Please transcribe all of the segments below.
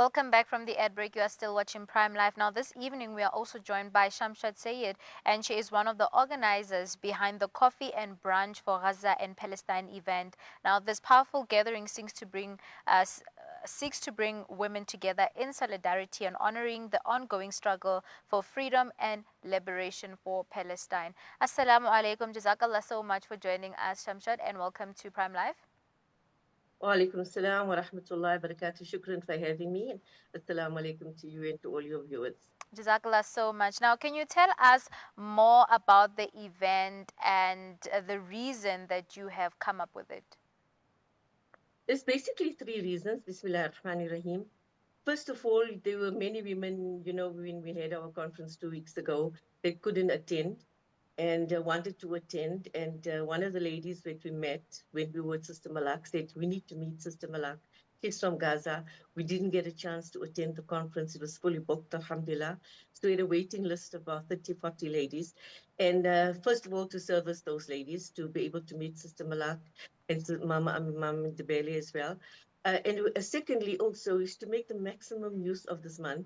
Welcome back from the ad break. You are still watching Prime Live. Now, this evening, we are also joined by Shamshaad Sayed, and she is one of the organizers behind the Coffee and Brunch for Gaza and Palestine event. Now, this powerful gathering seeks to bring women together in solidarity and honoring the ongoing struggle for freedom and liberation for Palestine. Assalamu alaikum. Jazakallah so much for joining us, Shamshaad, and welcome to Prime Live. Wa alaikum salam wa rahmatullahi wa barakatuh. Shukran for having me. And assalamu alaikum to you and to all your viewers. Jazakallah so much. Now, can you tell us more about the event and the reason that you have come up with it? There's basically three reasons. Bismillah ar-Rahman ar-Rahim. First of all, there were many women, when we had our conference 2 weeks ago, they couldn't attend and wanted to attend. And one of the ladies that we met when we were at Sister Malak said, we need to meet Sister Malak. She's from Gaza. We didn't get a chance to attend the conference. It was fully booked, alhamdulillah. So we had a waiting list of about 30, 40 ladies. And first of all, to service those ladies, to be able to meet Sister Malak and Mam Ndebele as well. And secondly, also, is to make the maximum use of this month,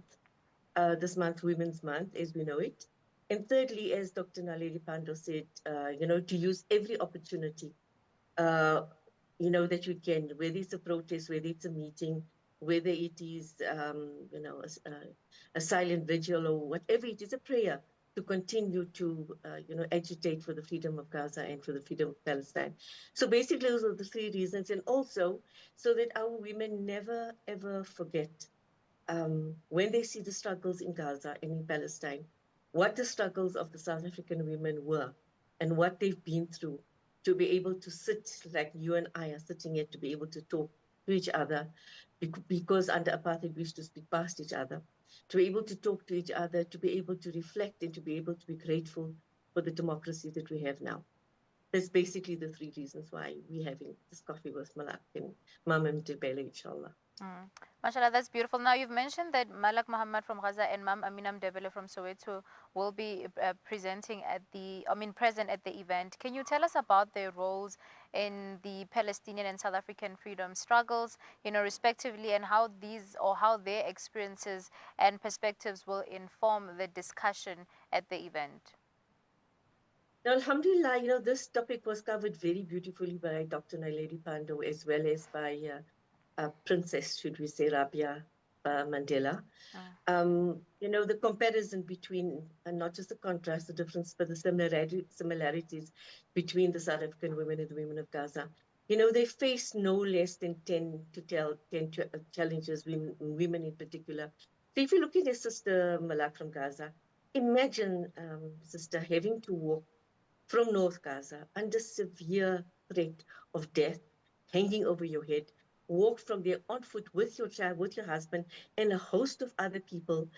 Women's Month, as we know it. And thirdly, as Dr. Naledi Pando said, to use every opportunity, uh, that you can, whether it's a protest, whether it's a meeting, whether it is, a silent vigil or whatever it is, a prayer to continue to, agitate for the freedom of Gaza and for the freedom of Palestine. So basically, those are the three reasons. And also, so that our women never, ever forget when they see the struggles in Gaza and in Palestine, what the struggles of the South African women were and what they've been through to be able to sit like you and I are sitting here to be able to talk to each other because under apartheid we used to speak past each other, to be able to talk to each other, to be able to reflect and to be able to be grateful for the democracy that we have now. That's basically the three reasons why we're having this coffee with Malak and Mam Ndebele, inshallah. Mm. MashaAllah, that's beautiful. Now, you've mentioned that Malak Muhammad from Gaza and Mam Ndebele from Soweto will be present at the event. Can you tell us about their roles in the Palestinian and South African freedom struggles, respectively, and how their experiences and perspectives will inform the discussion at the event? Now, Alhamdulillah, this topic was covered very beautifully by Dr. Naledi Pando as well as by Princess, should we say, Rabia Mandela. Mm. The comparison between, and not just the contrast, the difference, but the similarities between the South African women and the women of Gaza. They face no less than 10 challenges, women in particular. So if you look at Sister Malak from Gaza, imagine, Sister, having to walk from North Gaza under severe threat of death hanging over your head, walk from there on foot with your child, with your husband, and a host of other people,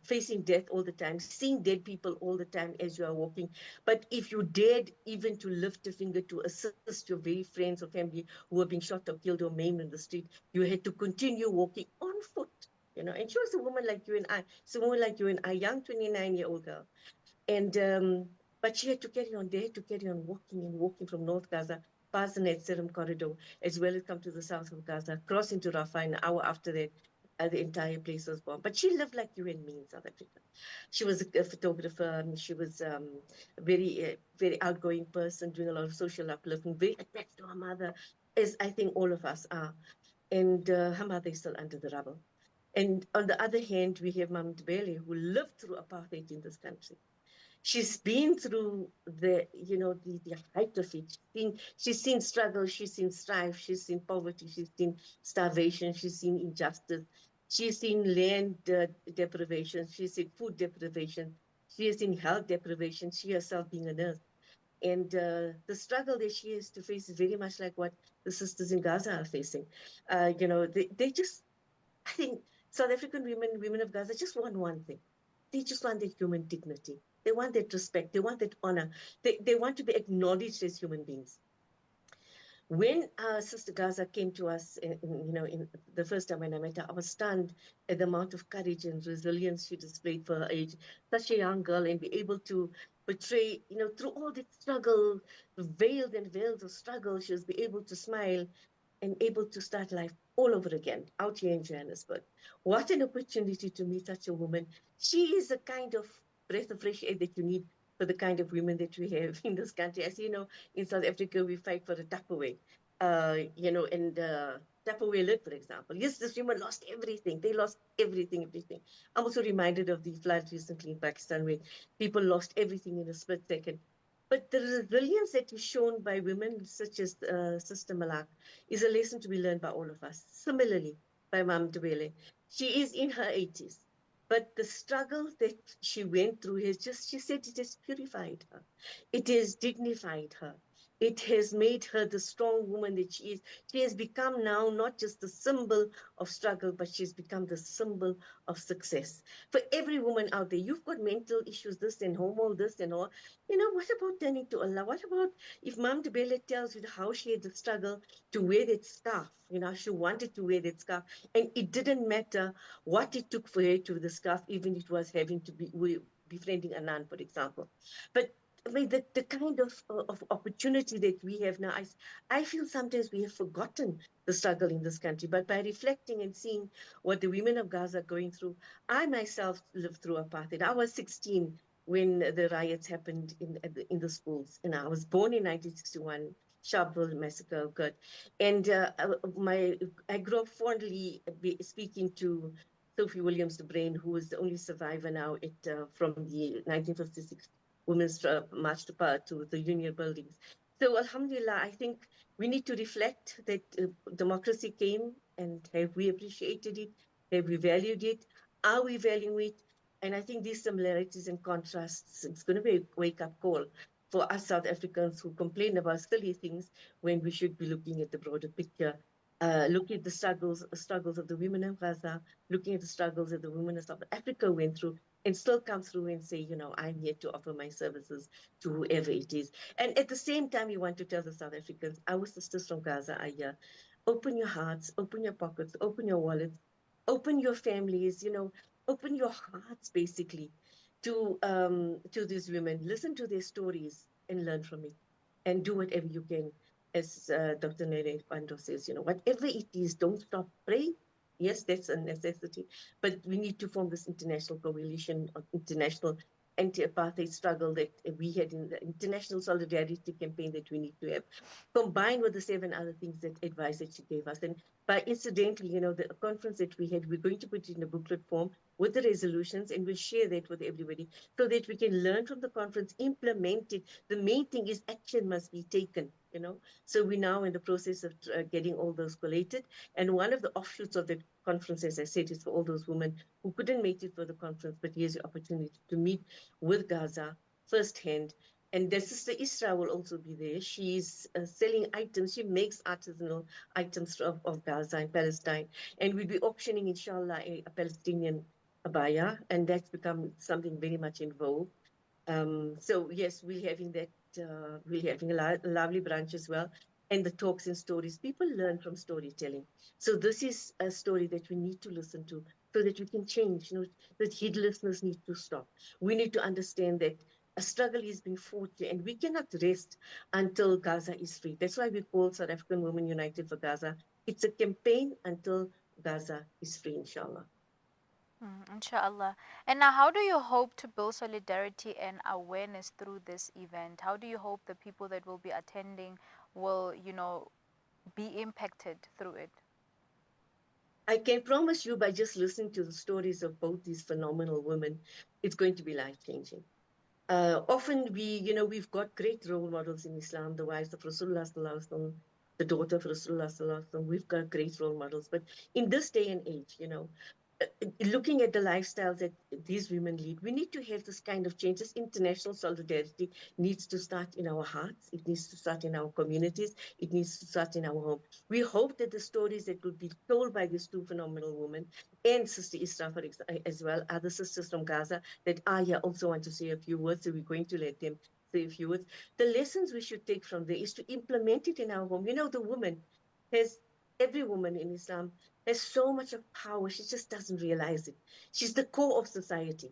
facing death all the time, seeing dead people all the time as you are walking. But if you dared even to lift a finger to assist your very friends or family who were being shot or killed or maimed in the street, you had to continue walking on foot. And she was a woman like you and I, so a woman like you and I, young 29-year-old girl. And but she had to carry on. They had to carry on walking and walking from North Gaza, past the Netzerim corridor, as well as come to the south of Gaza, cross into Rafah. An hour after that, the entire place was bombed. But she lived like you and me in South Africa. She was a photographer. She was a very outgoing person, doing a lot of social uplifting, very attached to her mother, as I think all of us are. And her mother is still under the rubble. And on the other hand, we have Mam Ndebele, who lived through apartheid in this country. She's been through the height of it. She's seen struggle, she's seen strife, she's seen poverty, she's seen starvation, she's seen injustice, she's seen land deprivation, she's seen food deprivation, she has seen health deprivation, she herself being a nurse. And the struggle that she has to face is very much like what the sisters in Gaza are facing. They just, I think South African women of Gaza just want one thing. They just want their human dignity. They want that respect. They want that honor. They want to be acknowledged as human beings. When Sister Gaza came to us, in the first time when I met her, I was stunned at the amount of courage and resilience she displayed for her age. Such a young girl, and be able to portray, through all the struggle, veiled and veils of struggle, she was be able to smile and able to start life all over again out here in Johannesburg. What an opportunity to meet such a woman. She is a kind of breath of fresh air that you need for the kind of women that we have in this country. As you know, in South Africa, we fight for the Tupperware, and Tupperware lid, for example. Yes, this women lost everything. They lost everything, everything. I'm also reminded of the flood recently in Pakistan where people lost everything in a split second. But the resilience that is shown by women such as Sister Malak is a lesson to be learned by all of us. Similarly, by Mam Ndebele, she is in her 80s, but the struggle that she went through has just, she said, it has purified her. It has dignified her. It has made her the strong woman that she is. She has become now not just the symbol of struggle, but she's become the symbol of success. For every woman out there, you've got mental issues, this and hormonal, this and all. What about turning to Allah? What about if Mam Ndebele tells you how she had to struggle to wear that scarf? She wanted to wear that scarf, and it didn't matter what it took for her to wear the scarf, even it was having to be befriending a nun, for example. But I mean, the kind of opportunity that we have now, I feel sometimes we have forgotten the struggle in this country. But by reflecting and seeing what the women of Gaza are going through, I myself lived through apartheid. I was 16 when the riots happened in the schools. And I was born in 1961. Sharpeville massacre occurred, and I grew up fondly speaking to Sophie Williams, the brain, who is the only survivor now from the 1956 Women's March to the Union buildings. So, Alhamdulillah, I think we need to reflect that democracy came, and have we appreciated it? Have we valued it? Are we valuing it? And I think these similarities and contrasts, it's going to be a wake-up call for us South Africans who complain about silly things when we should be looking at the broader picture, looking at the struggles of the women of Gaza, looking at the struggles that the women of South Africa went through, and still come through and say, I'm here to offer my services to whoever it is. And at the same time, we want to tell the South Africans, our sisters from Gaza are here. Open your hearts, open your pockets, open your wallets, open your families, open your hearts basically to these women. Listen to their stories and learn from it, and do whatever you can. As Dr. Nene Pando says, whatever it is, don't stop. Pray. Yes, that's a necessity, but we need to form this international coalition of international anti-apartheid struggle that we had in the international solidarity campaign that we need to have, combined with the 7 other things, that advice that she gave us. And by incidentally, the conference that we had, we're going to put it in a booklet form with the resolutions, and we'll share that with everybody so that we can learn from the conference, implement it. The main thing is action must be taken. So we're now in the process of getting all those collated. And one of the offshoots of the conference, as I said, is for all those women who couldn't make it for the conference, but here's the opportunity to meet with Gaza firsthand. And their sister Isra will also be there. She's selling items. She makes artisanal items of Gaza and Palestine. And we'll be auctioning, inshallah, a Palestinian abaya. And that's become something very much in vogue. So yes, we're having that. We're having a lovely brunch as well, and the talks and stories. People learn from storytelling. So this is a story that we need to listen to, so that we can change. That heedlessness needs to stop. We need to understand that a struggle is being fought here, and we cannot rest until Gaza is free. That's why we call South African Women United for Gaza. It's a campaign until Gaza is free, inshallah. Inshallah. And now, how do you hope to build solidarity and awareness through this event? How do you hope the people that will be attending will, be impacted through it? I can promise you, by just listening to the stories of both these phenomenal women, it's going to be life-changing. Often we've got great role models in Islam, the wives of Rasulullah Sallallahu Alaihi Wasallam, the daughter of Rasulullah Sallallahu Alaihi Wasallam. We've got great role models. But in this day and age, looking at the lifestyles that these women lead, we need to have this kind of change. This international solidarity needs to start in our hearts. It needs to start in our communities. It needs to start in our home. We hope that the stories that will be told by these two phenomenal women, and Sister Isra as well, other sisters from Gaza that are here, also want to say a few words. So we're going to let them say a few words. The lessons we should take from there is to implement it in our home. The woman has, every woman in Islam has so much of power. She just doesn't realize it. She's the core of society.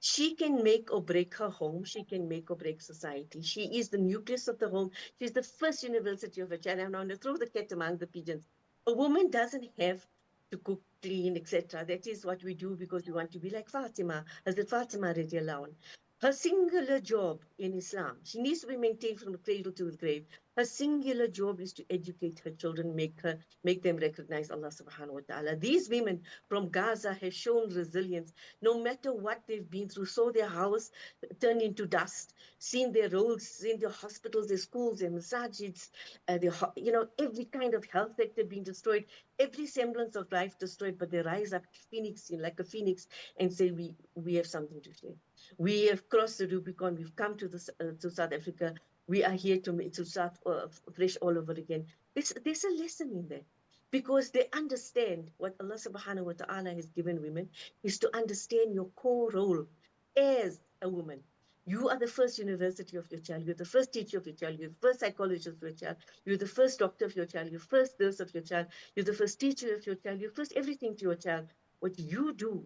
She can make or break her home. She can make or break society. She is the nucleus of the home. She's the first university of a child. I'm going to throw the cat among the pigeons. A woman doesn't have to cook, clean, etc. That is what we do because we want to be like Fatima, as the Fatima radiallahu anha. Her singular job in Islam, she needs to be maintained from the cradle to the grave. Her singular job is to educate her children, make them recognize Allah subhanahu wa ta'ala. These women from Gaza have shown resilience no matter what they've been through, saw their house turn into dust, seen their roads, seen their hospitals, their schools, their masajids, every kind of health sector being destroyed, every semblance of life destroyed, but they rise up phoenix, like a phoenix, and say, we have something to share. We have crossed the Rubicon. We've come to South Africa. We are here to start fresh all over again. There's a lesson in there because they understand what Allah subhanahu wa ta'ala has given women is to understand your core role as a woman. You are the first university of your child. You're the first teacher of your child. You're the first psychologist of your child. You're the first doctor of your child. You're the first nurse of your child. You're the first teacher of your child. You're first everything to your child. What you do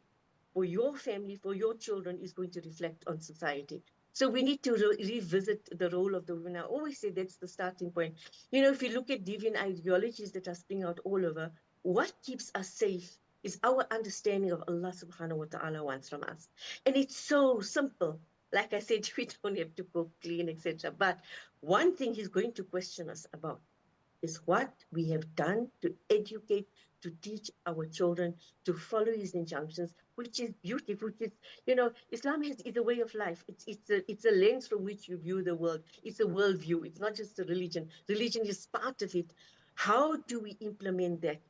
for your family, for your children, is going to reflect on society. So we need to revisit the role of the women. I always say that's the starting point. If you look at deviant ideologies that are springing out all over, what keeps us safe is our understanding of Allah subhanahu wa ta'ala wants from us. And it's so simple. Like I said, we don't have to cook, clean, etc. But one thing he's going to question us about is what we have done to educate, to teach our children to follow his injunctions, which is beautiful. Which is, Islam is a way of life. It's a lens from which you view the world. It's a worldview. It's not just a religion. Religion is part of it. How do we implement that?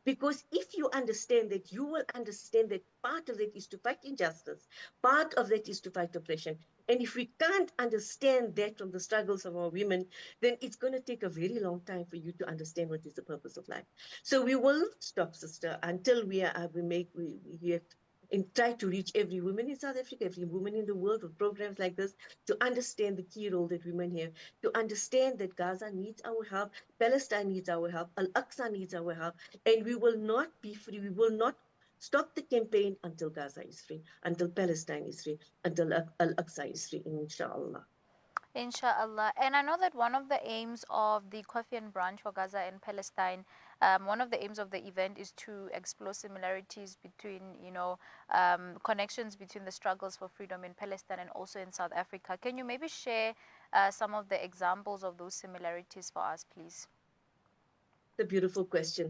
Because if you understand that, you will understand that part of it is to fight injustice, part of that is to fight oppression. And if we can't understand that from the struggles of our women, then it's going to take a very long time for you to understand what is the purpose of life. So we will not stop, sister, until we have and try to reach every woman in South Africa, every woman in the world with programs like this to understand the key role that women have, to understand that Gaza needs our help, Palestine needs our help, Al-Aqsa needs our help, and we will not be free. We will not stop the campaign until Gaza is free, until Palestine is free, until Al-Aqsa is free, inshallah. Inshallah. And I know that one of the aims of the Coffee and Brunch for Gaza and Palestine, one of the aims of the event is to explore similarities between, connections between the struggles for freedom in Palestine and also in South Africa. Can you maybe share some of the examples of those similarities for us, please? The beautiful question.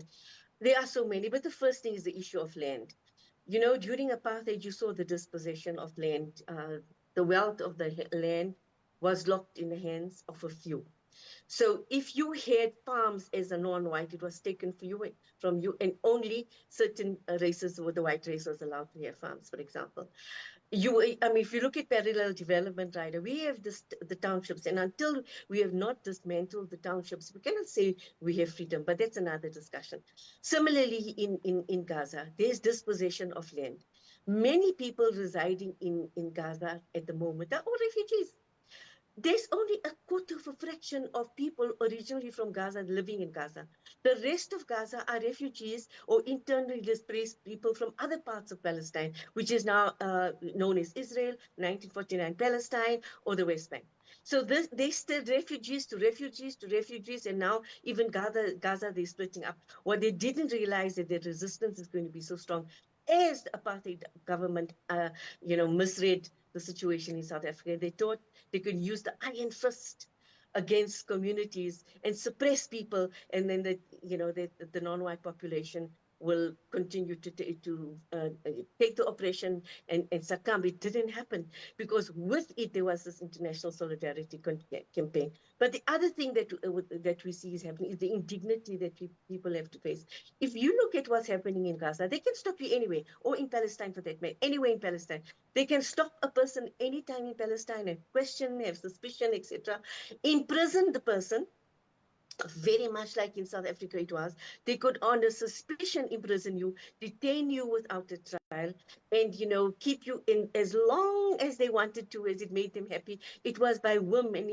There are so many, but the first thing is the issue of land. During apartheid, you saw the dispossession of land. The wealth of the land was locked in the hands of a few. So if you had farms as a non-white, it was taken from you, and only certain races, or the white race, was allowed to have farms, for example. If you look at parallel development, right, we have the townships, and until we have not dismantled the townships, we cannot say we have freedom, but that's another discussion. Similarly, in Gaza, there's dispossession of land. Many people residing in Gaza at the moment are all refugees. There's only a quarter of a fraction of people originally from Gaza living in Gaza. The rest of Gaza are refugees or internally displaced people from other parts of Palestine, which is now known as Israel, 1949 Palestine, or the West Bank. So they still refugees to refugees to refugees, and now even Gaza, they're splitting up. What they didn't realize that their resistance is going to be so strong as the apartheid government, misread the situation in South Africa. They thought they could use the iron fist against communities and suppress people, and then the non-white population will continue to take the oppression and succumb. It didn't happen because with it there was this international solidarity campaign. But the other thing that we see is happening is the indignity that people have to face. If you look at what's happening in Gaza, they can stop you anyway, or in Palestine for that matter, anywhere in Palestine. They can stop a person anytime in Palestine and question, have suspicion, etc. Imprison the person, very much like in South Africa it was. They could, on a suspicion, imprison you, detain you without a trial, and keep you in as long as they wanted to, as it made them happy. It was by whim, and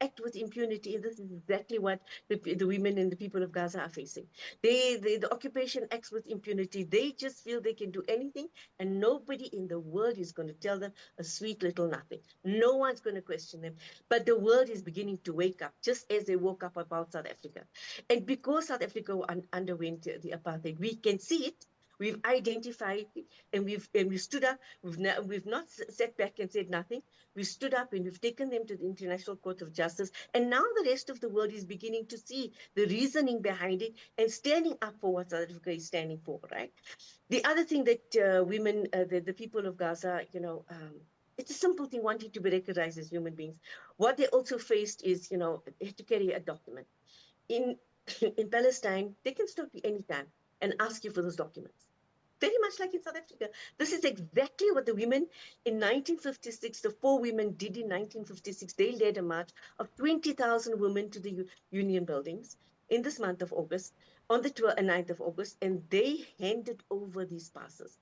act with impunity. And this is exactly what the women and the people of Gaza are facing. The occupation acts with impunity. They just feel they can do anything, and nobody in the world is going to tell them a sweet little nothing. No one's going to question them. But the world is beginning to wake up, just as they woke up about South Africa. And because South Africa underwent the apartheid, we can see it. We've identified it, and we stood up. We've not sat back and said nothing. We stood up and we've taken them to the International Court of Justice. And now the rest of the world is beginning to see the reasoning behind it and standing up for what South Africa is standing for, right? The other thing that women, the people of Gaza, it's a simple thing, wanting to be recognized as human beings. What they also faced is, they had to carry a document. In in Palestine, they can stop you anytime and ask you for those documents. Very much like in South Africa. This is exactly what the women in 1956, the four women did in 1956. They led a march of 20,000 women to the union buildings in this month of August, on the 9th of August, and they handed over these passes.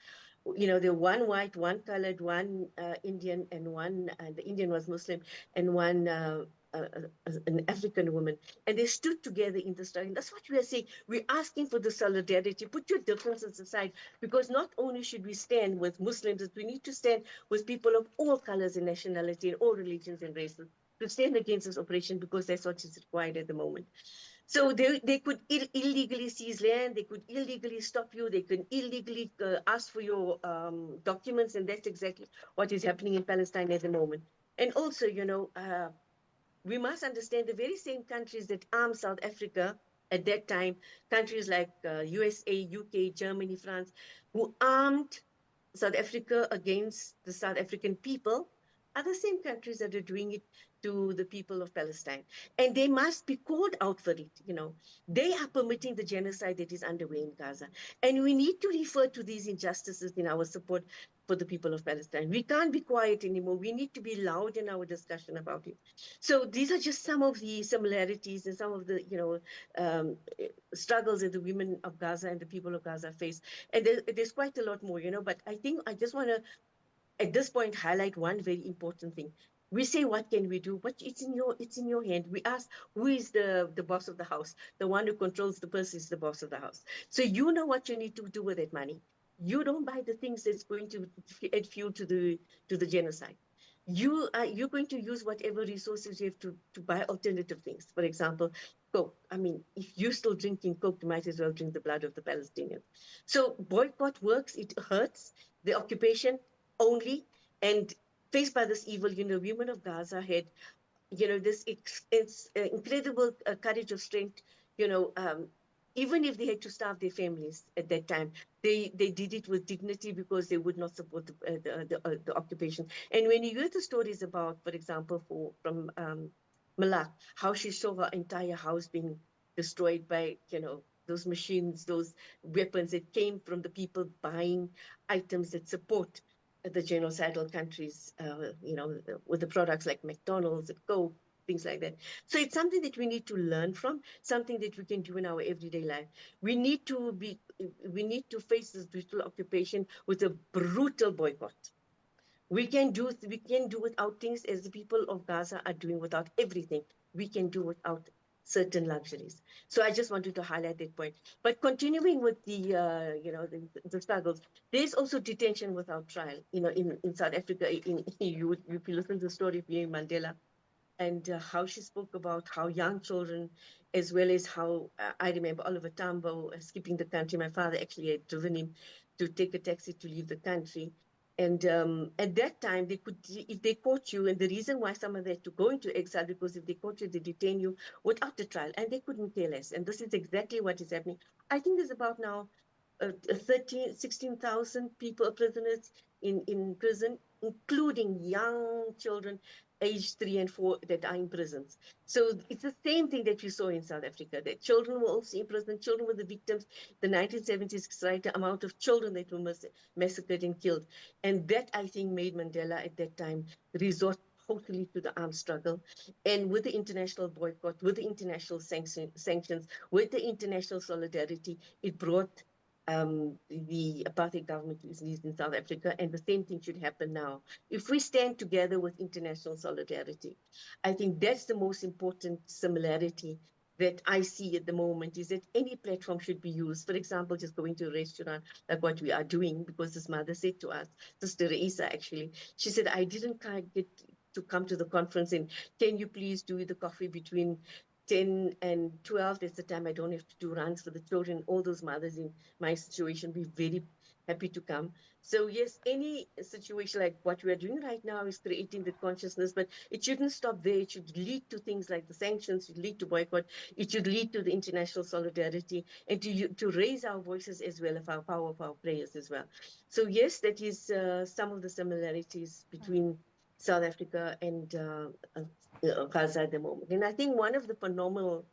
There were one white, one colored, one Indian, and one, the Indian was Muslim, and one uh, an African woman, and they stood together in the struggle. That's what we are saying. We're asking for the solidarity. Put your differences aside, because not only should we stand with Muslims, but we need to stand with people of all colors and nationality and all religions and races to stand against this oppression, because that's what is required at the moment. So they could illegally seize land, they could illegally stop you, they could illegally ask for your documents, and that's exactly what is happening in Palestine at the moment. And also, we must understand the very same countries that armed South Africa at that time, countries like USA, UK, Germany, France, who armed South Africa against the South African people, are the same countries that are doing it to the people of Palestine. And they must be called out for it. They are permitting the genocide that is underway in Gaza. And we need to refer to these injustices in our support for the people of Palestine. We can't be quiet anymore. We need to be loud in our discussion about it. So these are just some of the similarities and some of the, um, struggles that the women of Gaza and the people of Gaza face. And there's quite a lot more, but I think I just want to, at this point, highlight one very important thing. We say, what can we do? But it's in your hand. We ask, who is the boss of the house? The one who controls the purse is the boss of the house. So you know what you need to do with that money. You don't buy the things that's going to add fuel to the genocide. You're going to use whatever resources you have to buy alternative things. For example, Coke. I mean, if you're still drinking Coke, you might as well drink the blood of the Palestinians. So boycott works. It hurts the occupation only, and faced by this evil, women of Gaza had, this it's incredible courage of strength, you know, um, even if they had to starve their families at that time, they did it with dignity, because they would not support the occupation. And when you hear the stories about, for example, from Malak, how she saw her entire house being destroyed by, those machines, those weapons that came from the people buying items that support the genocidal countries, with the products like McDonald's and Coke, things like that. So it's something that we need to learn from, something that we can do in our everyday life. We need to face this brutal occupation with a brutal boycott. We can do without things, as the people of Gaza are doing without everything. We can do without certain luxuries. So I just wanted to highlight that point. But continuing with the struggles, there's also detention without trial. In South Africa, if you listen to the story of Mandela, and how she spoke about how young children, as well as how I remember Oliver Tambo skipping the country. My father actually had driven him to take a taxi to leave the country. And at that time, they could, if they caught you, and the reason why some of them had to go into exile, because if they caught you, they detain you without a trial, and they couldn't care less. And this is exactly what is happening. I think there's about now 16,000 people, prisoners in prison, including young children aged 3 and 4 that are in prisons. So it's the same thing that we saw in South Africa, that children were also in prison, children were the victims. The 1970s, right, the amount of children that were massacred and killed. And that, I think, made Mandela at that time resort totally to the armed struggle. And with the international boycott, with the international sanctions, with the international solidarity, it brought the apartheid government to its knees in South Africa. And the same thing should happen now. If we stand together with international solidarity, I think that's the most important similarity that I see at the moment, is that any platform should be used. For example, just going to a restaurant like what we are doing, because this mother said to us, Sister Raisa actually, she said, I didn't get to come to the conference, and can you please do the coffee between 10 and 12? That's the time I don't have to do runs for the children. All those mothers in my situation be very happy to come. So yes, any situation like what we are doing right now is creating that consciousness, but it shouldn't stop there. It should lead to things like the sanctions, it should lead to boycott, it should lead to the international solidarity, and to raise our voices as well, of our power of our prayers as well. So yes, that is some of the similarities between South Africa and Gaza at the moment. And I think one of the phenomenal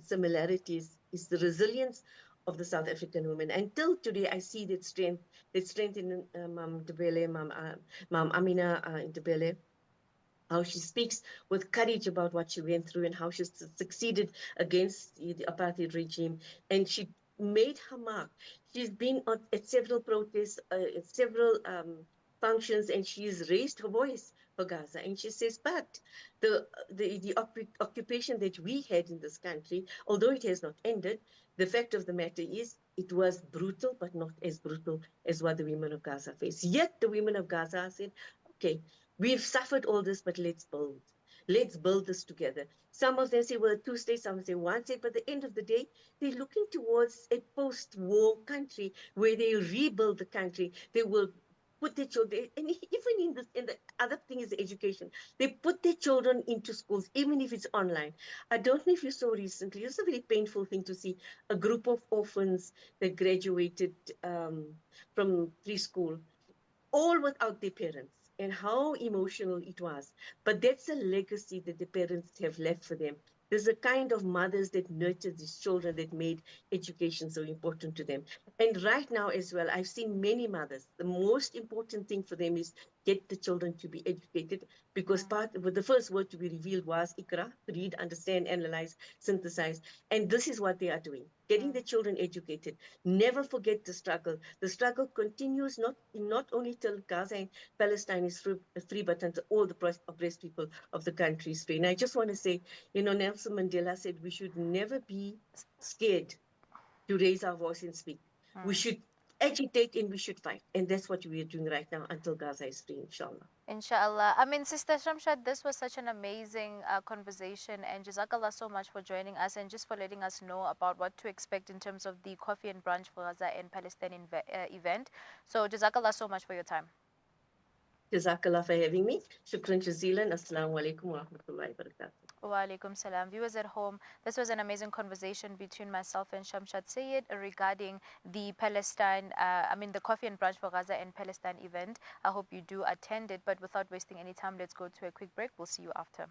similarities is the resilience of the South African women. Until today, I see that strength in Mam Ndebele, Mam Amina Ndebele, how she speaks with courage about what she went through and how she succeeded against the apartheid regime. And she made her mark. She's been at several protests, at several functions, and she's raised her voice for Gaza. And she says, but the occupation that we had in this country, although it has not ended, the fact of the matter is it was brutal, but not as brutal as what the women of Gaza face. Yet the women of Gaza said, okay, we've suffered all this, but let's build. Let's build this together. Some of them say, well, 2 states, some say 1 state, but at the end of the day, they're looking towards a post-war country where they rebuild the country. They will put their children, and even in the other thing is education. They put their children into schools, even if it's online. I don't know if you saw recently, it's a very painful thing to see a group of orphans that graduated from preschool, all without their parents, and how emotional it was. But that's a legacy that the parents have left for them. There's a kind of mothers that nurtured these children that made education so important to them. And right now as well, I've seen many mothers. The most important thing for them is get the children to be educated, because with the first word to be revealed was Ikra, read, understand, analyze, synthesize. And this is what they are doing, getting the children educated. Never forget the struggle. The struggle continues not only till Gaza and Palestine is free, but until all the oppressed people of the country is free. And I just want to say, Nelson Mandela said we should never be scared to raise our voice and speak. We should agitate and we should fight. And that's what we are doing right now until Gaza is free, inshallah. Inshallah. I mean, Sister Shamshaad, this was such an amazing conversation, and Jazakallah so much for joining us and just for letting us know about what to expect in terms of the Coffee and Brunch for Gaza and Palestinian event. So, Jazakallah so much for your time. Jazakallah for having me. Shukran jazilan. Assalamu alaikum wa rahmatullahi wa barakatuh. Wa alaikum salam. Viewers at home, this was an amazing conversation between myself and Shamshaad Sayed regarding the the Coffee and Brunch for Gaza and Palestine event. I hope you do attend it, but without wasting any time, let's go to a quick break. We'll see you after.